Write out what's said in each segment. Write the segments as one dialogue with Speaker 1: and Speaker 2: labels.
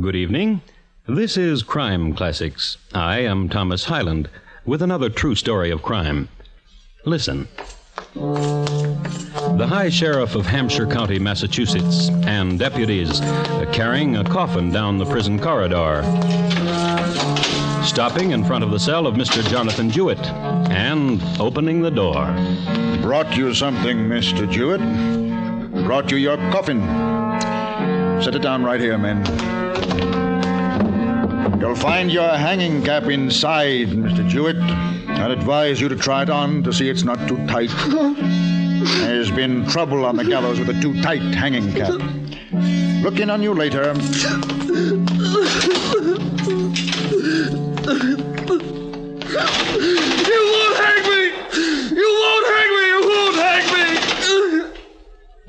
Speaker 1: Good evening. This is Crime Classics. I am Thomas Hyland with another true story of crime. Listen. The High Sheriff of Hampshire County, Massachusetts, and deputies carrying a coffin down the prison corridor, stopping in front of the cell of Mr. Jonathon Jewett and opening the door.
Speaker 2: Brought you something, Mr. Jewett. Brought you your coffin. Set it down right here, men. You'll find your hanging cap inside, Mr. Jewett. I'd advise you to try it on to see it's not too tight. There's been trouble on the gallows with a too tight hanging cap. Look in on you later.
Speaker 3: You won't hang me! You won't hang me! You won't hang me!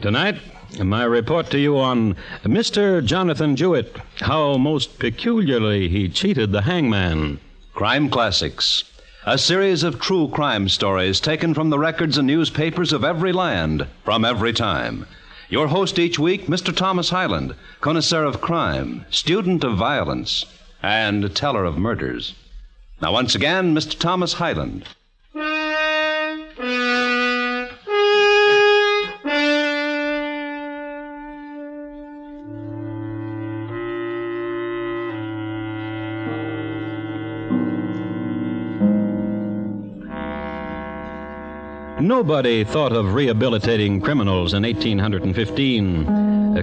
Speaker 1: Tonight, my report to you on Mr. Jonathon Jewett, how most peculiarly he cheated the hangman.
Speaker 4: Crime Classics, a series of true crime stories taken from the records and newspapers of every land, from every time. Your host each week, Mr. Thomas Hyland, connoisseur of crime, student of violence, and teller of murders. Now, once again, Mr. Thomas Hyland.
Speaker 1: Nobody thought of rehabilitating criminals in 1815.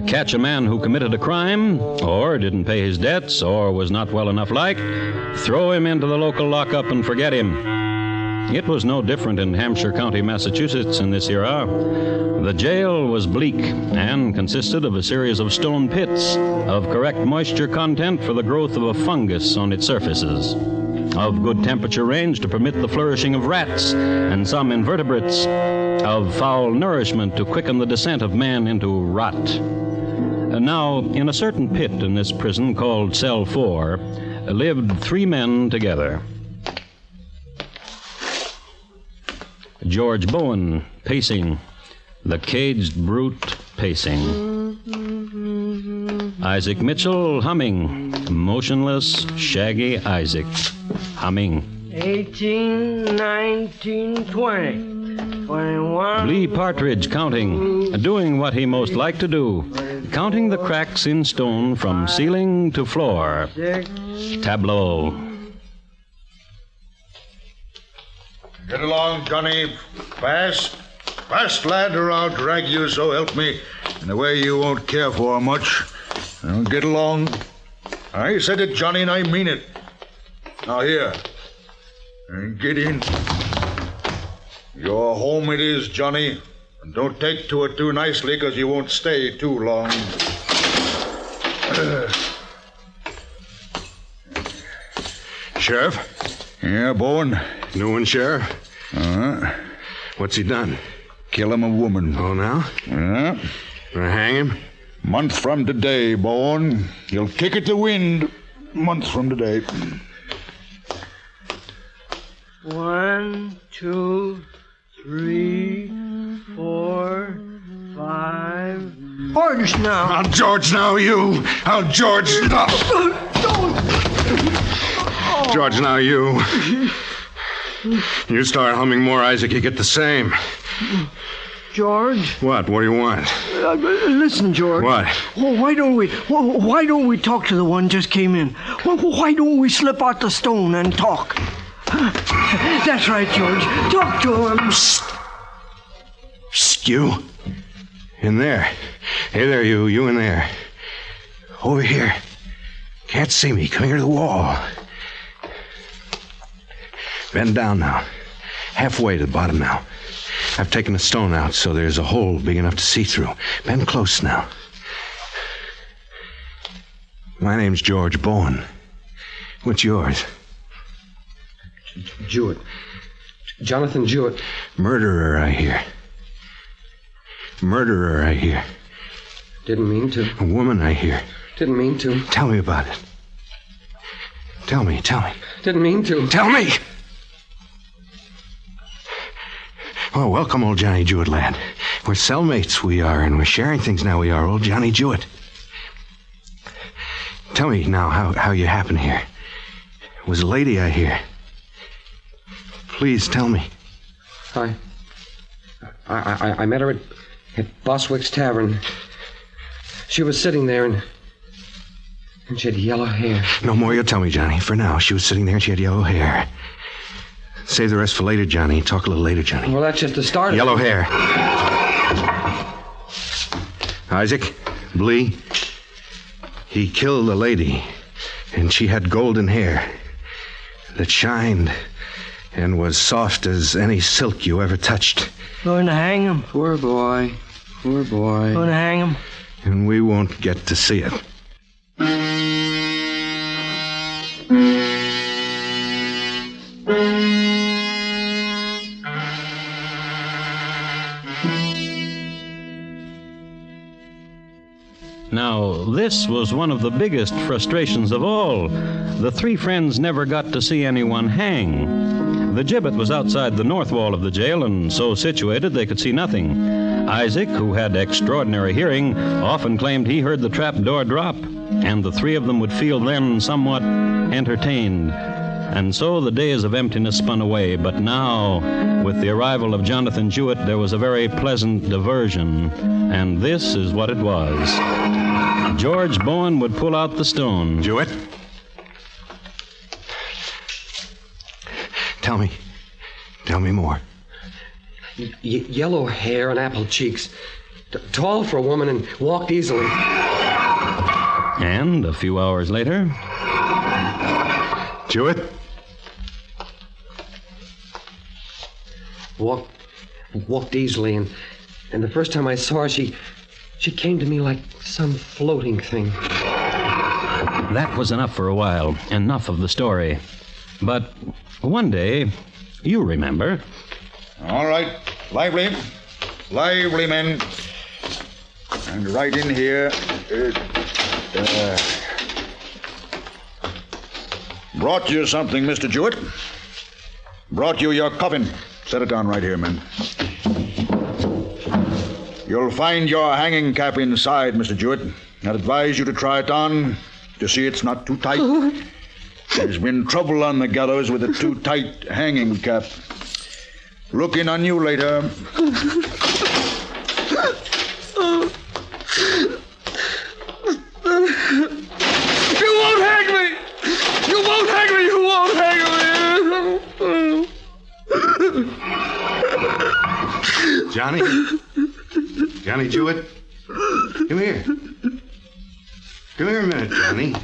Speaker 1: Catch a man who committed a crime, or didn't pay his debts, or was not well enough liked, throw him into the local lockup and forget him. It was no different in Hampshire County, Massachusetts in this era. The jail was bleak and consisted of a series of stone pits of correct moisture content for the growth of a fungus on its surfaces, of good temperature range to permit the flourishing of rats and some invertebrates, of foul nourishment to quicken the descent of man into rot. Now, in a certain pit in this prison called Cell 4, lived three men together. George Bowen, pacing. The caged brute, pacing. Isaac Mitchell, humming. Motionless, shaggy Isaac, humming.
Speaker 3: 18, 19, 20, 21.
Speaker 1: Lee Partridge, counting, doing what he most liked to do, counting the cracks in stone from ceiling to floor.
Speaker 3: 6.
Speaker 1: Tableau.
Speaker 2: Get along, Johnny. Fast. Fast, lad, or I'll drag you, so help me, in a way you won't care for much. Now, get along. I said it, Johnny, and I mean it. Now, here. Get in. Your home it is, Johnny. And don't take to it too nicely, because you won't stay too long.
Speaker 5: Sheriff?
Speaker 2: Yeah, Bowen?
Speaker 5: New one, Sheriff?
Speaker 2: Uh-huh.
Speaker 5: What's he done?
Speaker 2: Kill him a woman.
Speaker 5: Oh, now?
Speaker 2: Yeah.
Speaker 5: Gonna hang him?
Speaker 2: Month from today, Bowen. He'll kick it to wind. Month from today.
Speaker 3: 1, 2, 3, 4, 5. Orders now.
Speaker 5: I'll George now, you! I'll George now! George now, you! You start humming more, Isaac, you get the same.
Speaker 3: George?
Speaker 5: What? What do you want?
Speaker 3: Listen, George.
Speaker 5: What?
Speaker 3: Well, why don't we talk to the one just came in? Well, why don't we slip out the stone and talk? That's right, George. Talk to him.
Speaker 5: Psst, you. In there. Hey there, you in there. Over here. Can't see me. Come here to the wall. Bend down now. Halfway to the bottom now. I've taken a stone out so there's a hole big enough to see through. Bend close now. My name's George Bowen. What's yours?
Speaker 6: Jewett. Jonathon Jewett.
Speaker 5: Murderer, I hear. Murderer, I hear.
Speaker 6: Didn't mean to.
Speaker 5: A woman, I hear.
Speaker 6: Didn't mean to.
Speaker 5: Tell me about it. Tell me.
Speaker 6: Didn't mean to.
Speaker 5: Tell me! Well, welcome, old Johnny Jewett, lad. We're cellmates, we are, and we're sharing things now, we are, old Johnny Jewett. Tell me now how you happened here. It was a lady, I hear. Please tell me.
Speaker 6: I met her at Boswick's Tavern. She was sitting there and she had yellow hair.
Speaker 5: No more you'll tell me, Johnny. For now, she was sitting there and she had yellow hair. Save the rest for later, Johnny. Talk a little later, Johnny.
Speaker 6: Well, that's just the start of it.
Speaker 5: Yellow hair. Isaac, Blee, he killed a lady, and she had golden hair that shined and was soft as any silk you ever touched.
Speaker 3: Going to hang him.
Speaker 6: Poor boy.
Speaker 3: Going to hang him.
Speaker 5: And we won't get to see it.
Speaker 1: Now, this was one of the biggest frustrations of all. The three friends never got to see anyone hang. The gibbet was outside the north wall of the jail, and so situated they could see nothing. Isaac, who had extraordinary hearing, often claimed he heard the trap door drop, and the three of them would feel then somewhat entertained. And so the days of emptiness spun away, but now, with the arrival of Jonathan Jewett, there was a very pleasant diversion, and this is what it was. George Bowen would pull out the stone.
Speaker 5: Jewett? Tell me more.
Speaker 6: Yellow hair and apple cheeks. Tall for a woman and walked easily.
Speaker 1: And a few hours later...
Speaker 5: Jewett?
Speaker 6: Walked easily, and the first time I saw her, she came to me like some floating thing.
Speaker 1: That was enough for a while. Enough of the story. But one day, you remember...
Speaker 2: All right. Lively, men. And right in here. Brought you something, Mr. Jewett. Brought you your coffin. Set it down right here, men. You'll find your hanging cap inside, Mr. Jewett. I'd advise you to try it on to see it's not too tight. There's been trouble on the gallows with a too tight hanging cap. Look in on you later.
Speaker 3: You won't hang me! You won't hang me! You won't hang me!
Speaker 5: Johnny Jewett? Come here. Come here a minute, Johnny.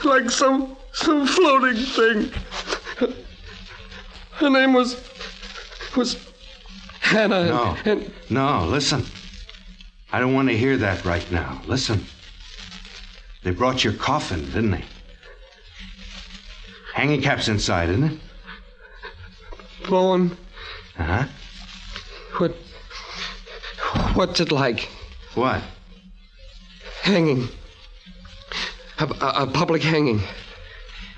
Speaker 3: Like some floating thing. Her name was Hannah.
Speaker 5: No, listen. I don't want to hear that right now. Listen. They brought your coffin, didn't they? Hanging cap's inside, isn't it?
Speaker 6: Bowen.
Speaker 5: Uh-huh.
Speaker 6: What's it like?
Speaker 5: What?
Speaker 6: Hanging. A public hanging.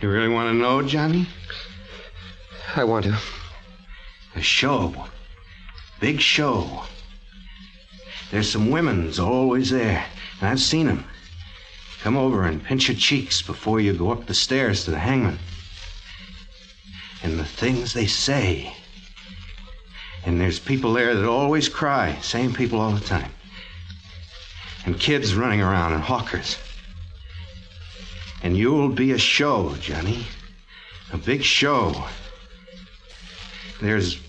Speaker 5: You really want to know, Johnny?
Speaker 6: I want to.
Speaker 5: A show. Big show. There's some women's always there, and I've seen them. Come over and pinch your cheeks before you go up the stairs to the hangman. And the things they say. And there's people there that always cry, same people all the time. And kids running around and hawkers. And you'll be a show, Johnny. A big show. There's...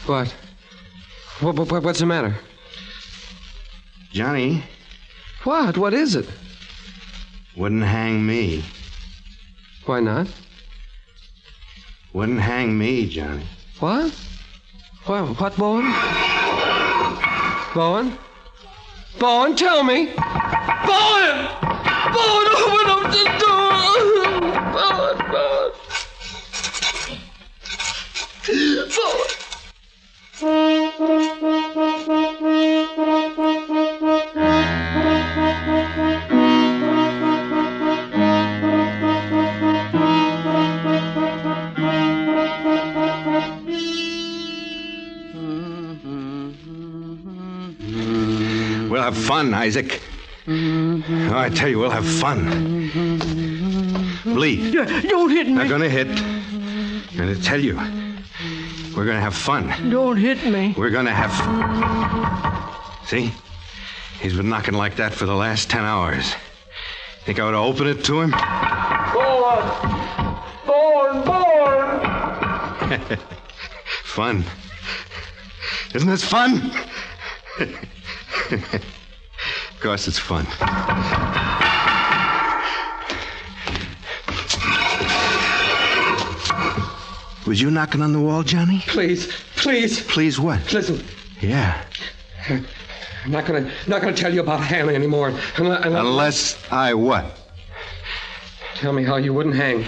Speaker 6: What? What's the matter?
Speaker 5: Johnny...
Speaker 6: What? What is it?
Speaker 5: Wouldn't hang me.
Speaker 6: Why not?
Speaker 5: Wouldn't hang me, Johnny.
Speaker 6: What? What, Bowen? Bowen? Bowen, tell me! Bowen! Bowen, open up the door! Bowen! Bowen!
Speaker 5: We'll have fun, Isaac. Oh, I tell you, we'll have fun. Bleed.
Speaker 3: Don't hit me.
Speaker 5: Not gonna hit. I'm gonna tell you. We're gonna have fun.
Speaker 3: Don't hit me.
Speaker 5: We're gonna have... See? He's been knocking like that for the last 10 hours. Think I ought to open it to him?
Speaker 3: Born!
Speaker 5: Fun. Isn't this fun? Of course it's fun. Was you knocking on the wall, Johnny?
Speaker 6: Please.
Speaker 5: Please what?
Speaker 6: Listen.
Speaker 5: Yeah.
Speaker 6: I'm not gonna tell you about Hanley anymore.
Speaker 5: Unless I what?
Speaker 6: Tell me how you wouldn't hang.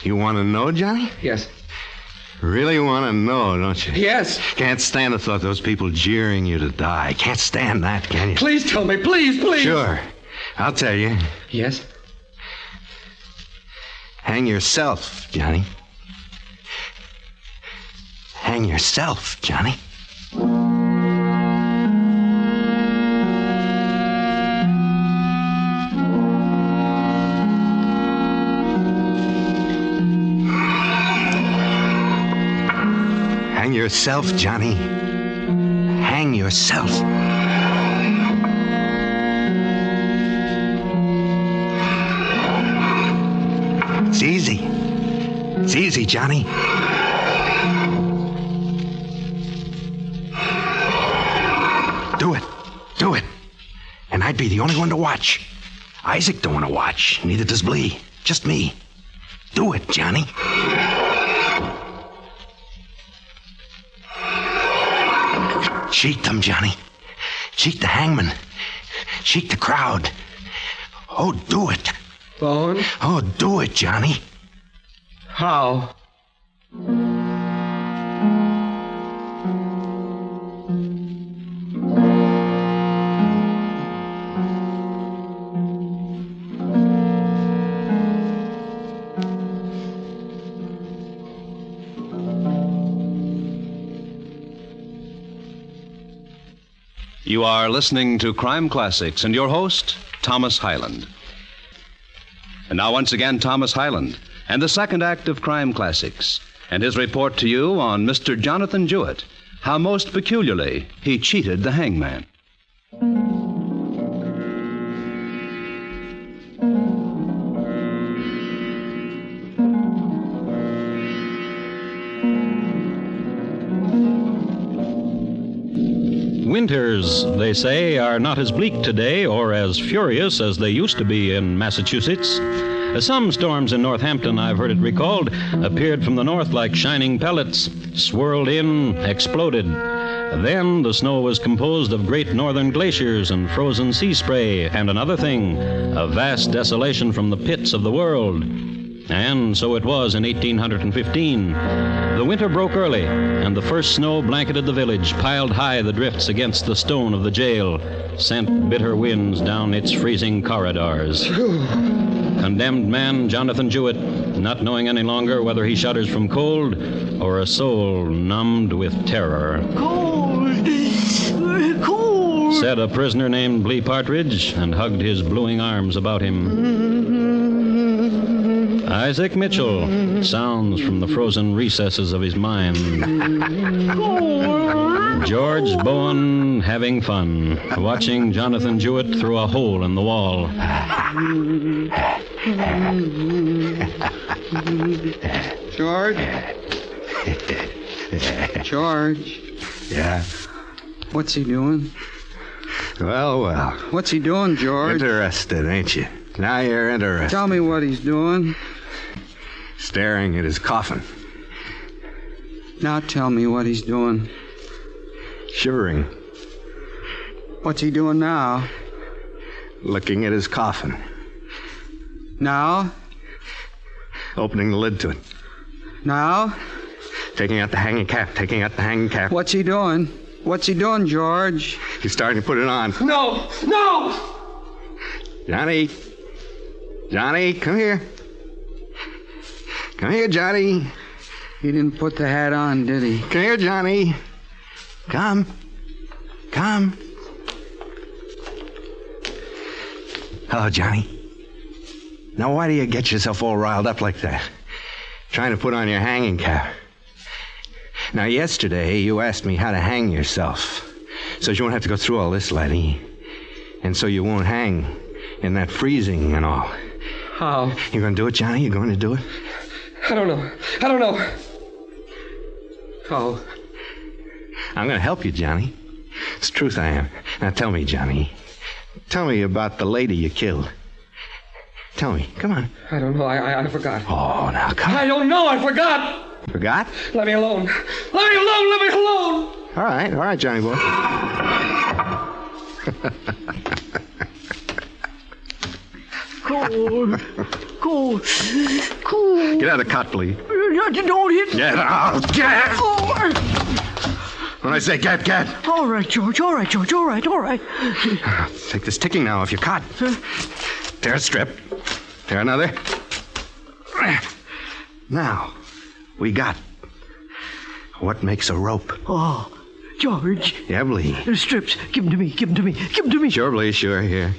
Speaker 5: You want to know, Johnny?
Speaker 6: Yes.
Speaker 5: Really want to know, don't you?
Speaker 6: Yes.
Speaker 5: Can't stand the thought of those people jeering you to die. Can't stand that, can you?
Speaker 6: Please tell me. Please.
Speaker 5: Sure. I'll tell you.
Speaker 6: Yes?
Speaker 5: Hang yourself, Johnny. Hang yourself, Johnny. Hang yourself, Johnny. Hang yourself. It's easy. It's easy, Johnny. Do it. Do it. And I'd be the only one to watch. Isaac don't want to watch. Neither does Blee. Just me. Do it, Johnny. Cheat them, Johnny. Cheat the hangman. Cheat the crowd. Oh, do it.
Speaker 6: Bone?
Speaker 5: Oh, do it, Johnny.
Speaker 6: How?
Speaker 4: You are listening to Crime Classics and your host, Thomas Hyland. And now once again, Thomas Hyland and the second act of Crime Classics and his report to you on Mr. Jonathon Jewett, how most peculiarly he cheated the hangman.
Speaker 1: Winters, they say, are not as bleak today or as furious as they used to be in Massachusetts. Some storms in Northampton, I've heard it recalled, appeared from the north like shining pellets, swirled in, exploded. Then the snow was composed of great northern glaciers and frozen sea spray, and another thing, a vast desolation from the pits of the world. And so it was in 1815. The winter broke early, and the first snow blanketed the village, piled high the drifts against the stone of the jail, sent bitter winds down its freezing corridors. Condemned man Jonathon Jewett, not knowing any longer whether he shudders from cold or a soul numbed with terror.
Speaker 3: Cold, cold,
Speaker 1: said a prisoner named Blee Partridge, and hugged his bluing arms about him. Isaac Mitchell sounds from the frozen recesses of his mind. George Bowen having fun, watching Jonathon Jewett through a hole in the wall.
Speaker 7: George? George?
Speaker 5: Yeah?
Speaker 7: What's he doing?
Speaker 5: Well.
Speaker 7: What's he doing, George?
Speaker 5: Interested, ain't you? Now you're interested.
Speaker 7: Tell me what he's doing.
Speaker 5: Staring at his coffin.
Speaker 7: Now tell me what he's doing.
Speaker 5: Shivering.
Speaker 7: What's he doing now?
Speaker 5: Looking at his coffin.
Speaker 7: Now?
Speaker 5: Opening the lid to it.
Speaker 7: Now?
Speaker 5: Taking out the hanging cap.
Speaker 7: What's he doing? What's he doing, George?
Speaker 5: He's starting to put it on.
Speaker 6: No!
Speaker 5: Johnny, come here. Come here, Johnny.
Speaker 7: He didn't put the hat on, did he?
Speaker 5: Come here, Johnny. Come. Oh, Johnny. Now, why do you get yourself all riled up like that? Trying to put on your hanging cap. Now, yesterday, you asked me how to hang yourself. So you won't have to go through all this, laddie. And so you won't hang in that freezing and all.
Speaker 6: How?
Speaker 5: You going to do it, Johnny? You going to do it?
Speaker 6: I don't know. How?
Speaker 5: I'm going to help you, Johnny. It's the truth I am. Now, tell me, Johnny. Tell me about the lady you killed. Tell me. Come on.
Speaker 6: I don't know. I forgot.
Speaker 5: Oh, now, come on.
Speaker 6: I don't know. I forgot.
Speaker 5: Forgot?
Speaker 6: Let me alone. Let me alone.
Speaker 5: All right, Johnny boy.
Speaker 3: Cold.
Speaker 5: Get out of the cot, please.
Speaker 3: Don't hit me.
Speaker 5: Get out. Get!
Speaker 3: Oh.
Speaker 5: When I say get.
Speaker 3: All right, George. All right.
Speaker 5: Take this ticking now off your cot. Tear a strip. Tear another. Now, we got what makes a rope.
Speaker 3: Oh, George.
Speaker 5: Yeah, Blee.
Speaker 3: The strips. Give them to me.
Speaker 5: Sure, Blee, sure. Here.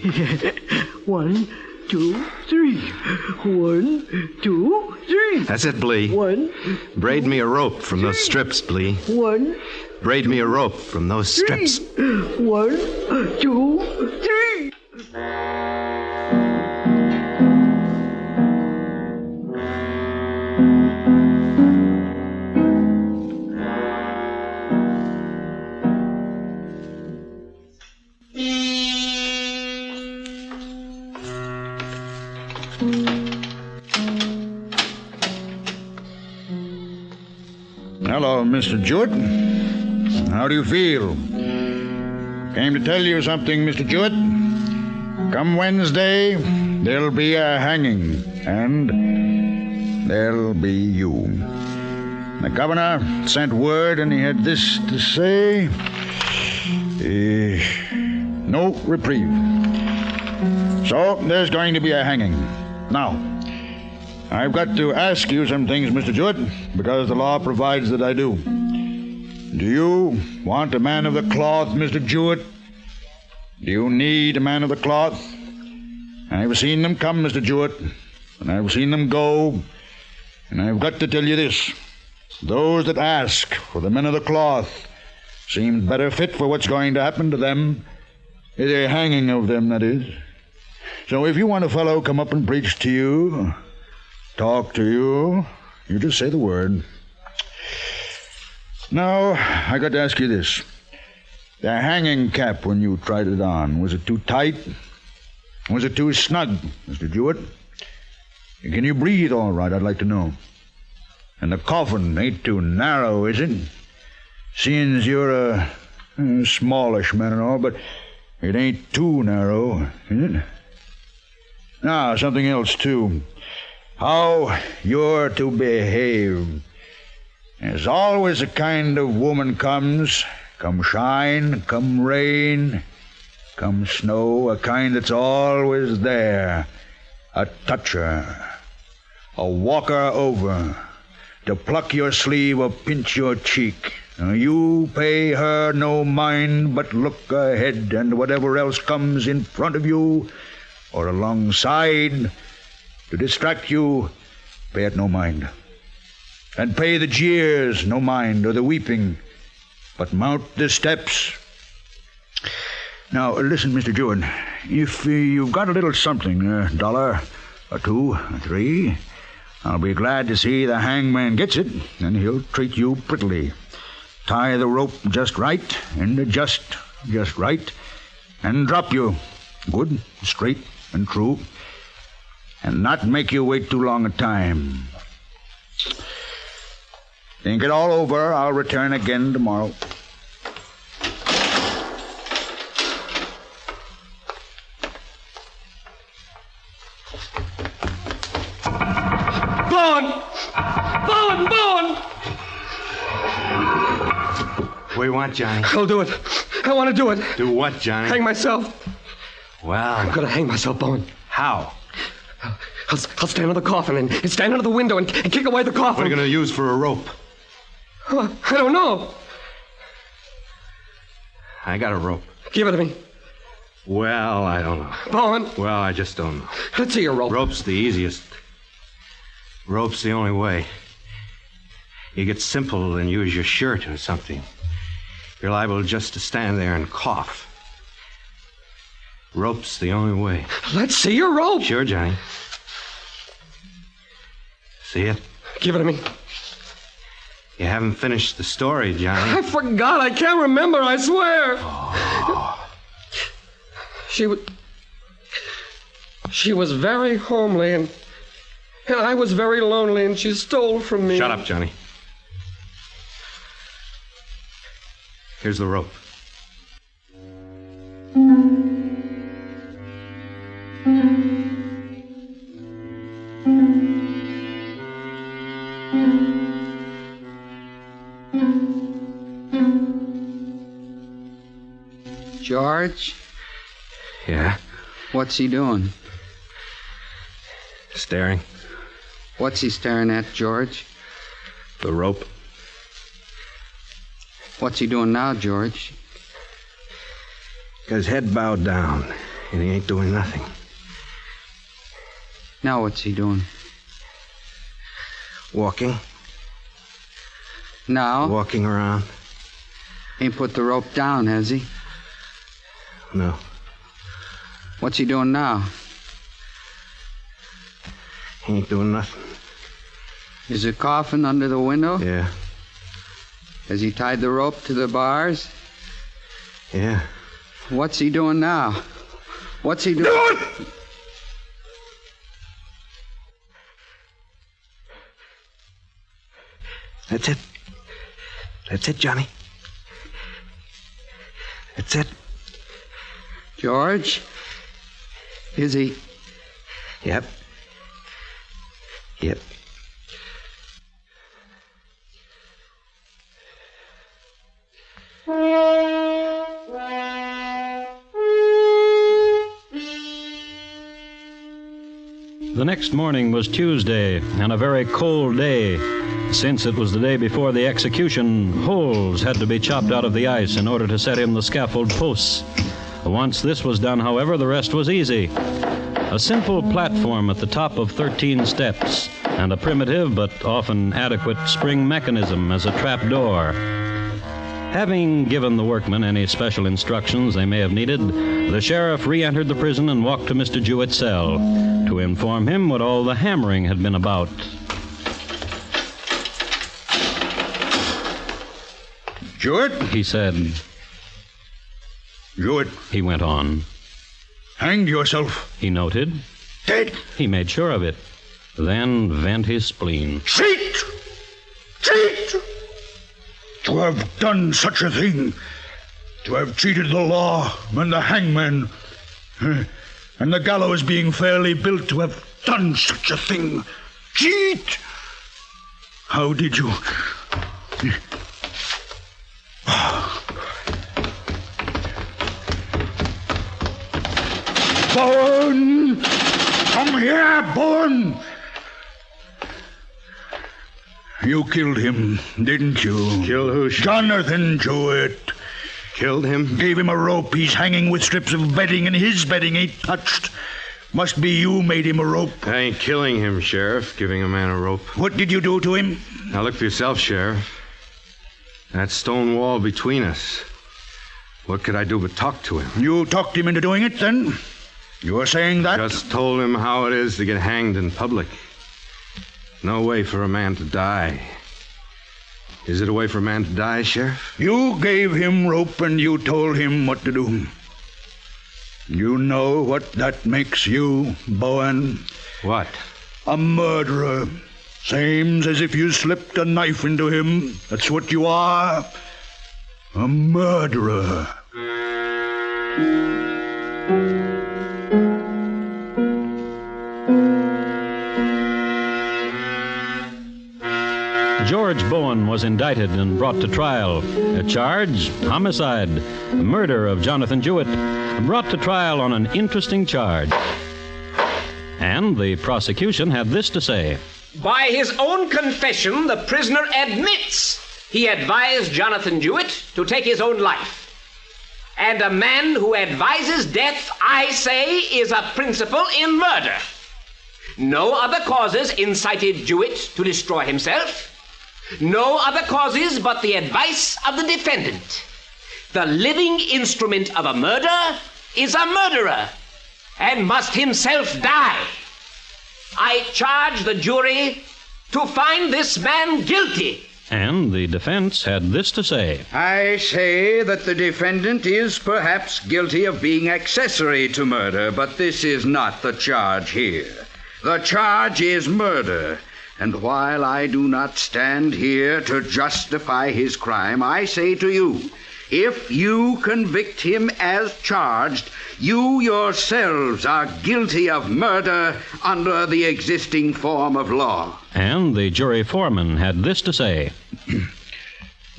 Speaker 3: 1, 2, 3. 1, 2, 3.
Speaker 5: That's it, Blee.
Speaker 3: 1.
Speaker 5: Braid me a rope from those strips, Blee.
Speaker 3: 1.
Speaker 5: Braid me a rope from those strips.
Speaker 3: 1, 2, 3.
Speaker 2: Hello, Mr. Jewett. How do you feel? Came to tell you something, Mr. Jewett. Come Wednesday, there'll be a hanging, and there'll be you. The governor sent word, and he had this to say. No reprieve. So, there's going to be a hanging. Now, I've got to ask you some things, Mr. Jewett, because the law provides that I do. Do you want a man of the cloth, Mr. Jewett? Do you need a man of the cloth? I've seen them come, Mr. Jewett, and I've seen them go, and I've got to tell you this. Those that ask for the men of the cloth seem better fit for what's going to happen to them, the hanging of them, that is. So if you want a fellow come up and preach to you, talk to you, you just say the word. Now, I got to ask you this. The hanging cap, when you tried it on, was it too tight? Was it too snug, Mr. Jewett? Can you breathe all right, I'd like to know. And the coffin ain't too narrow, is it? Seeing as you're a smallish man and all, but it ain't too narrow, is it? Now, something else, too. How you're to behave. There's always a kind of woman come shine, come rain, come snow, a kind that's always there, a toucher, a walker over, to pluck your sleeve or pinch your cheek. You pay her no mind, but look ahead, and whatever else comes in front of you or alongside to distract you, pay it no mind. And pay the jeers no mind, or the weeping, but mount the steps. Now, listen, Mr. Jewett, if you've got a little something, $1 or $2 or $3, I'll be glad to see the hangman gets it, and he'll treat you prettily. Tie the rope just right, and just right, and drop you good, straight, and true, and not make you wait too long a time. Think it all over. I'll return again tomorrow.
Speaker 6: Bowen!
Speaker 5: What do you want, Johnny?
Speaker 6: I'll do it. I want to do it.
Speaker 5: Do what, Johnny?
Speaker 6: Hang myself.
Speaker 5: Well,
Speaker 6: I'm going to hang myself, Bowen.
Speaker 5: how?
Speaker 6: I'll stand on the coffin and stand under the window and kick away the coffin.
Speaker 5: What are you going to use for a rope?
Speaker 6: I don't know.
Speaker 5: I got a rope.
Speaker 6: Give it to me.
Speaker 5: Well, I don't know.
Speaker 6: Bowen,
Speaker 5: Well, I just don't know.
Speaker 6: let's see your rope.
Speaker 5: Rope's the easiest. Rope's the only way. You get simple and use your shirt or something. You're liable just to stand there and cough. Rope's the only way.
Speaker 6: Let's see your rope.
Speaker 5: Sure, Johnny. See it?
Speaker 6: Give it to me.
Speaker 5: You haven't finished the story, Johnny.
Speaker 6: I forgot. I can't remember, I swear. She was very homely, and I was very lonely, and she stole from me.
Speaker 5: Shut up, Johnny. Here's the rope.
Speaker 7: George,
Speaker 5: Yeah?
Speaker 7: what's he doing?
Speaker 5: Staring.
Speaker 7: What's he staring at, George?
Speaker 5: The rope.
Speaker 7: What's he doing now, George?
Speaker 5: Got his head bowed down, and he ain't doing nothing.
Speaker 7: Now what's he doing?
Speaker 5: Walking.
Speaker 7: Now?
Speaker 5: Walking around.
Speaker 7: Ain't put the rope down, has he?
Speaker 5: No.
Speaker 7: What's he doing now?
Speaker 5: He ain't doing nothing.
Speaker 7: Is there coffin under the window?
Speaker 5: Yeah.
Speaker 7: Has he tied the rope to the bars?
Speaker 5: Yeah.
Speaker 7: What's he doing now? What's he doing?
Speaker 5: That's it. That's it, Johnny. That's it.
Speaker 7: George? Is he?
Speaker 5: Yep. Yep.
Speaker 1: The next morning was Tuesday, and a very cold day. Since it was the day before the execution, holes had to be chopped out of the ice in order to set in the scaffold posts. Once this was done, however, the rest was easy. A simple platform at the top of 13 steps, and a primitive but often adequate spring mechanism as a trap door. Having given the workmen any special instructions they may have needed, the sheriff re-entered the prison and walked to Mr. Jewett's cell to inform him what all the hammering had been about.
Speaker 2: Jewett?
Speaker 1: He said,
Speaker 2: Jewett,
Speaker 1: he went on.
Speaker 2: hanged yourself.
Speaker 1: He noted.
Speaker 2: Dead.
Speaker 1: He made sure of it. Then vent his spleen.
Speaker 2: Cheat! Cheat! To have done such a thing. To have cheated the law and the hangman. And the gallows being fairly built, to have done such a thing. Cheat! How did you... Bowen! Come here, Bowen! You killed him, didn't you?
Speaker 5: Kill who?
Speaker 2: Jonathon Jewett.
Speaker 5: Killed him?
Speaker 2: Gave him a rope. He's hanging with strips of bedding, and his bedding ain't touched. Must be you made him a rope.
Speaker 5: I ain't killing him, Sheriff. Giving a man a rope.
Speaker 2: What did you do to him?
Speaker 5: Now look for yourself, Sheriff. That stone wall between us. What could I do but talk to him?
Speaker 2: You talked him into doing it, then? You were saying that?
Speaker 5: Just told him how it is to get hanged in public. No way for a man to die. Is it a way for a man to die, Sheriff?
Speaker 2: You gave him rope and you told him what to do. You know what that makes you, Bowen?
Speaker 5: What?
Speaker 2: A murderer. Same's as if you slipped a knife into him. That's what you are. A murderer.
Speaker 1: George Bowen was indicted and brought to trial. A charge, homicide, murder of Jonathon Jewett, brought to trial on an interesting charge. And the prosecution had this to say.
Speaker 8: By his own confession, the prisoner admits he advised Jonathon Jewett to take his own life. And a man who advises death, I say, is a principal in murder. No other causes incited Jewett to destroy himself. No other causes but the advice of the defendant. The living instrument of a murder is a murderer and must himself die. I charge the jury to find this man guilty.
Speaker 1: And the defense had this to say.
Speaker 9: I say that the defendant is perhaps guilty of being accessory to murder, but this is not the charge here. The charge is murder. And while I do not stand here to justify his crime, I say to you, if you convict him as charged, you yourselves are guilty of murder under the existing form of law.
Speaker 1: And the jury foreman had this to say.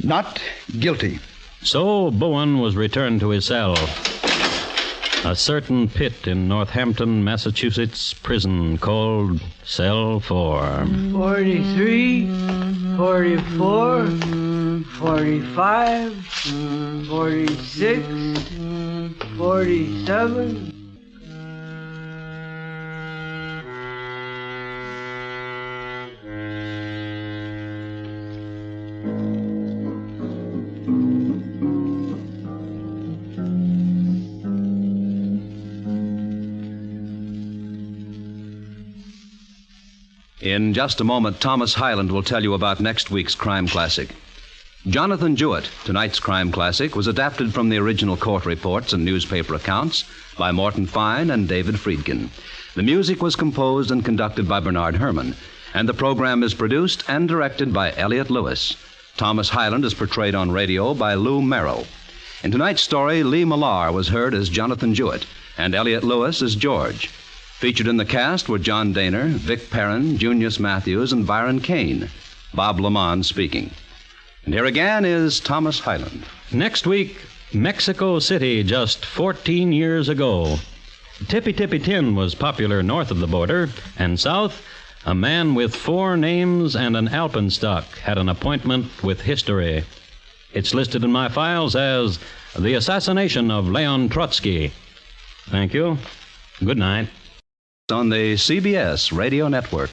Speaker 2: Not guilty.
Speaker 1: So Bowen was returned to his cell. A certain pit in Northampton, Massachusetts prison called Cell 4.
Speaker 3: 43, 44, 45, 46, 47.
Speaker 4: In just a moment, Thomas Hyland will tell you about next week's crime classic. Jonathon Jewett, tonight's crime classic, was adapted from the original court reports and newspaper accounts by Morton Fine and David Friedkin. The music was composed and conducted by Bernard Herrmann, and the program is produced and directed by Elliott Lewis. Thomas Hyland is portrayed on radio by Lou Merrill. In tonight's story, Lee Millar was heard as Jonathon Jewett, and Elliott Lewis as George. Featured in the cast were John Daner, Vic Perrin, Junius Matthews, and Byron Kane. Bob Lamont speaking. And here again is Thomas Hyland.
Speaker 1: Next week, Mexico City, just 14 years ago. Tippy Tippy Tin was popular north of the border, and south, a man with 4 names and an alpenstock had an appointment with history. It's listed in my files as The Assassination of Leon Trotsky. Thank you. Good night.
Speaker 4: On the CBS Radio Network.